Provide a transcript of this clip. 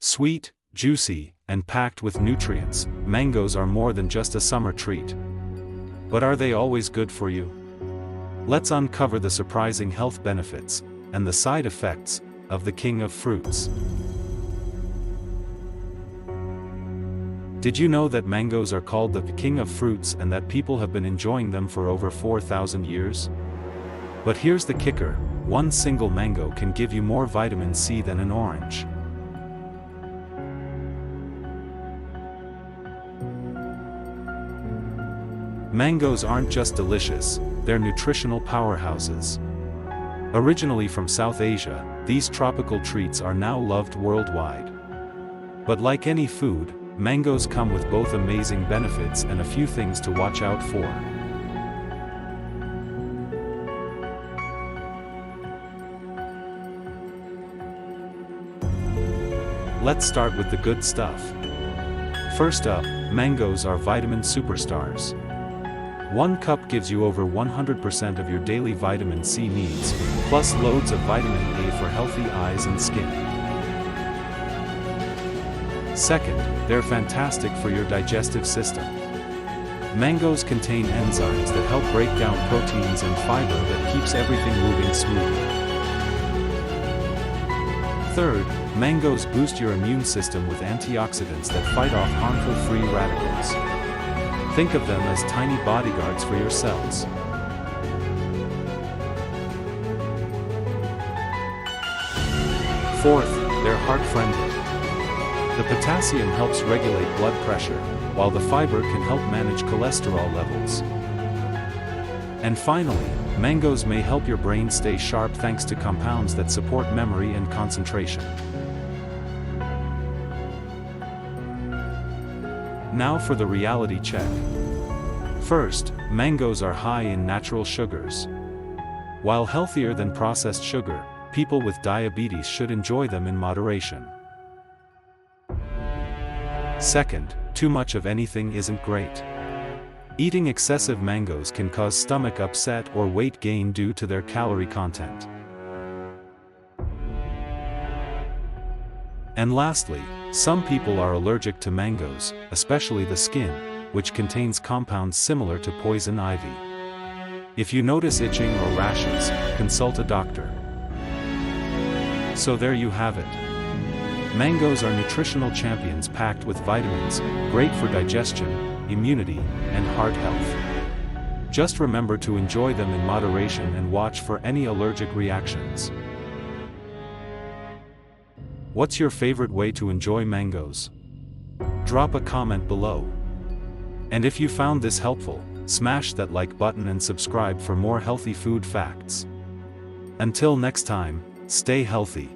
Sweet, juicy, and packed with nutrients, mangoes are more than just a summer treat. But are they always good for you? Let's uncover the surprising health benefits and the side effects of the king of fruits. Did you know that mangoes are called the king of fruits and that people have been enjoying them for over 4,000 years? But here's the kicker: one single mango can give you more vitamin C than an orange. Mangoes aren't just delicious, they're nutritional powerhouses. Originally from South Asia, these tropical treats are now loved worldwide. But like any food, mangoes come with both amazing benefits and a few things to watch out for. Let's start with the good stuff. First up, mangoes are vitamin superstars. 1 cup gives you over 100% of your daily vitamin C needs, plus loads of vitamin A for healthy eyes and skin. Second, they're fantastic for your digestive system. Mangoes contain enzymes that help break down proteins and fiber that keeps everything moving smoothly. Third, mangoes boost your immune system with antioxidants that fight off harmful free radicals. Think of them as tiny bodyguards for your cells. Fourth, they're heart-friendly. The potassium helps regulate blood pressure, while the fiber can help manage cholesterol levels. And finally, mangoes may help your brain stay sharp thanks to compounds that support memory and concentration. Now for the reality check. First, mangoes are high in natural sugars. While healthier than processed sugar, people with diabetes should enjoy them in moderation. Second, too much of anything isn't great. Eating excessive mangoes can cause stomach upset or weight gain due to their calorie content. And lastly, some people are allergic to mangoes, especially the skin, which contains compounds similar to poison ivy. If you notice itching or rashes, consult a doctor. So there you have it. Mangoes are nutritional champions packed with vitamins, great for digestion, immunity, and heart health. Just remember to enjoy them in moderation and watch for any allergic reactions. What's your favorite way to enjoy mangoes? Drop a comment below. And if you found this helpful, smash that like button and subscribe for more healthy food facts. Until next time, stay healthy.